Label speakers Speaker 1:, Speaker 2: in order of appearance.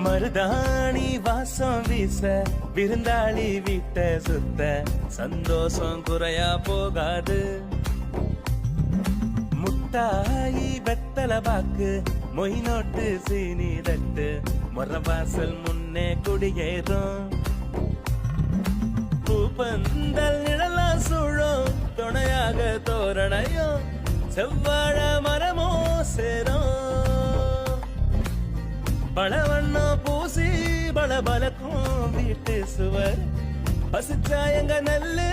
Speaker 1: மருதாணி வாசம் வீச விருந்தாளி வீட்டை சுத்த சந்தோஷம் குறையா போகாது. முட்டாயி வெத்தல பாக்கு மொய் நோட்டு சீனி தட்டு முறவாசல் முன்னே குடியேறும். பூப்பந்தல் நிழலா சூழும் துணையாக தோரணையும் செவ்வாழ மரமோ சேரும். பழவண்ணோ பூசி பளபளக்கும் வீட்டு சுவர் பசிச்சா எங்க நெல்லு